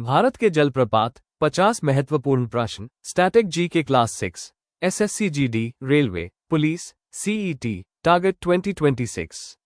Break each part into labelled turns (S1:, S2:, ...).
S1: भारत के जलप्रपात 50 महत्वपूर्ण प्रश्न। स्टैटिक जी के class 6 SSC GD railway police CET target 2026।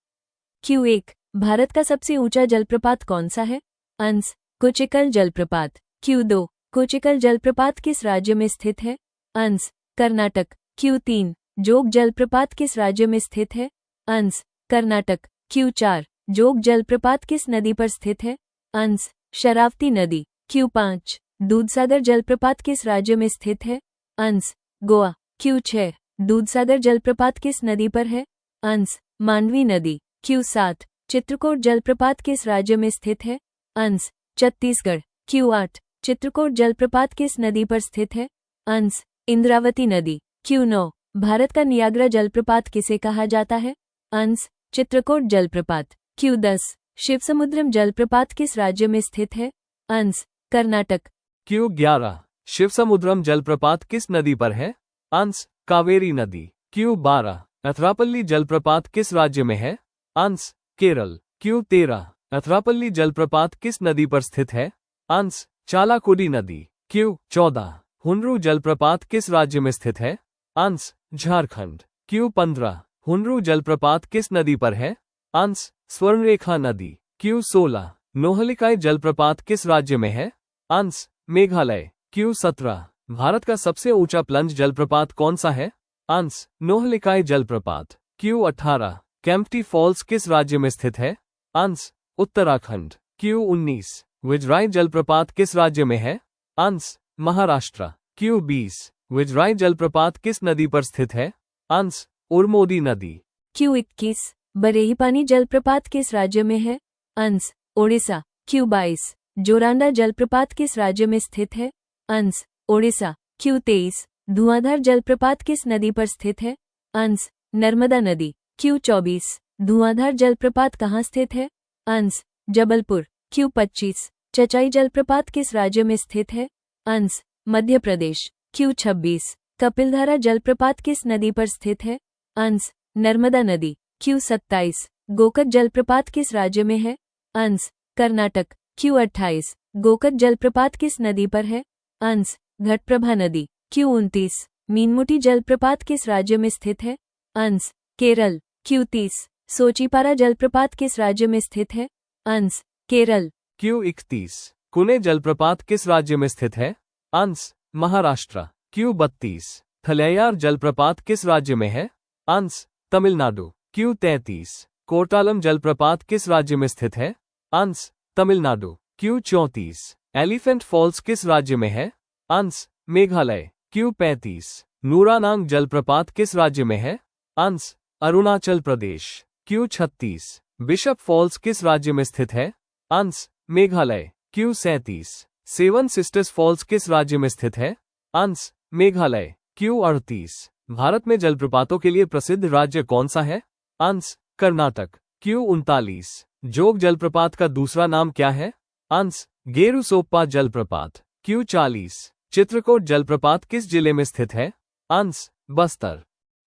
S2: Q1 Bharat का सबसे ऊंचा जलप्रपात कौन सा है? आंसर कोचिकल जलप्रपात। Q2 कोचिकल जलप्रपात किस राज्य में स्थित है? आंसर कर्नाटक। Q3 जोग जलप्रपात किस राज्य में स्थित है? आंसर कर्नाटक। Q4 जोग जलप्रपात किस नदी पर स्थित है? आंसर शरावती नदी। Q5 दूधसागर जलप्रपात किस राज्य में स्थित है? आंसर गोवा। Q6 दूधसागर जलप्रपात किस नदी पर है? आंसर मांडवी नदी। Q7 चित्रकूट जलप्रपात किस राज्य में स्थित है? आंसर छत्तीसगढ़। Q8 चित्रकूट जलप्रपात किस नदी पर स्थित है? आंसर इंद्रावती नदी। Q9 भारत का नियाग्रा जलप्रपात किसे कहा जाता है? आंसर चित्रकूट जलप्रपात। Q10 शिवसमुद्रम जलप्रपात किस राज्य में स्थित है? आंसर कर्नाटक।
S1: Q11 शिवसमुद्रम जलप्रपात किस नदी पर है? आंसर कावेरी नदी। Q12 अथरापल्ली जलप्रपात किस राज्य में है? आंसर केरल। Q13 अथरापल्ली जलप्रपात किस नदी पर स्थित है? आंसर चालाकुडी नदी। Q14 हुन्रू जलप्रपात किस राज्य में स्थित है? आंसर झारखंड। Q15 हुन्रू जलप्रपात किस नदी पर है? आंसर स्वर्णरेखा नदी। Q16 नोहलिकाई जलप्रपात किस राज्य में है? आंसर मेघालय। Q17 भारत का सबसे ऊंचा प्लंज जलप्रपात कौन सा है? आंसर नोहलिकाई जलप्रपात। Q18 केम्प्टी फॉल्स किस राज्य में स्थित है? आंसर उत्तराखंड। Q19 विजराई जलप्रपात किस राज्य में है? आंसर महाराष्ट्र। Q20 विजराई जलप्रपात किस नदी पर स्थित है? आंसर उरमोदी नदी।
S2: Q21 बरेहीपानी जलप्रपात किस राज्य में है? आंसर ओडिशा। Q22 जोरांडा जलप्रपात किस राज्य में स्थित है? आंसर ओडिशा। Q23 धुआंधार जलप्रपात किस नदी पर स्थित है? आंसर नर्मदा नदी। Q24 धुआंधार जलप्रपात कहाँ स्थित है? आंसर जबलपुर। Q25 चचाई जलप्रपात किस राज्य में स्थित है? आंसर मध्य प्रदेश। Q26 कपिलधारा जलप्रपात किस नदी पर स्थित है? आंसर नर्मदा नदी। Q27 गोकत जलप्रपात किस राज्य में है? आंसर कर्नाटक। Q28 गोकत जलप्रपात किस नदी पर है? आंसर घटप्रभा नदी। Q29 मीनमुटी जलप्रपात किस राज्य में स्थित है? आंसर केरल। Q30 सोचीपारा जलप्रपात किस राज्य में स्थित है? आंसर केरल।
S1: Q31 कुने जलप्रपात किस राज्य में स्थित है? आंसर महाराष्ट्र। Q32 थलैयार जलप्रपात किस राज्य में है? आंसर तमिलनाडु। Q33 कोर्टालम जलप्रपात किस राज्य में स्थित है? Answer Tamil Nadu. Q34 elephant false किस राज्य में है? आंसर मेघालय। Q35 नूरानांग जलप्रपात किस राज्य में है? Answer Arunachal Pradesh. Q36 Bishop Falls किस राज्य में स्थित है? Answer Meghalaya. Q37 Seven Sisters Falls किस राज्य में स्थित है? आंसर मेघालय। Q38 भारत में जलप्रपातों के लिए प्रसिद्ध राज्य कौन सा है? आंसर कर्नाटक। Q39 जोग जलप्रपात का दूसरा नाम क्या है? आंसर गेरुसोप्पा जलप्रपात। Q40 चित्रकूट जलप्रपात किस जिले में स्थित है? आंसर बस्तर।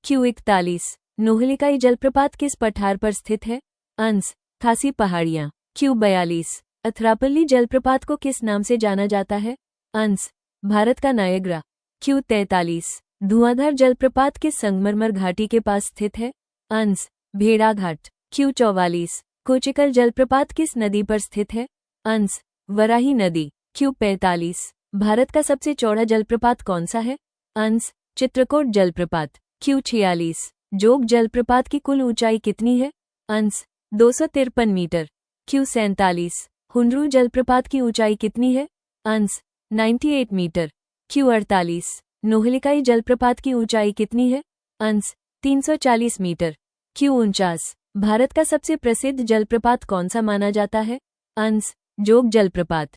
S2: Q41 नोहलिकाई जलप्रपात किस पठार पर स्थित है? आंसर खासी पहाड़ियाँ। Q42 अथरापल्ली जलप्रपात को किस नाम से जाना जाता है? आंसर भारत का नायग्रा। Q43 धुआंधार जलप्रपात किस संगमरमर घाटी के पास स्थित है? आंसर भेड़ाघाट। Q44 कोचिकल जलप्रपात किस नदी पर स्थित है? आंसर वराही नदी। Q45 भारत का सबसे चौड़ा जलप्रपात कौन सा है? आंसर चित्रकूट जलप्रपात। Q46 जोग जलप्रपात की कुल ऊंचाई कितनी है? Answer 253 metre. Q47 हुन्रू जलप्रपात की ऊंचाई कितनी है? Answer 98 metre. Q48 नोहलिकाई जलप्रपात की ऊंचाई कितनी है? Answer 340 metre. Q49 भारत का सबसे प्रसिद्ध जलप्रपात कौन सा माना जाता है? आंसर जोग जलप्रपात।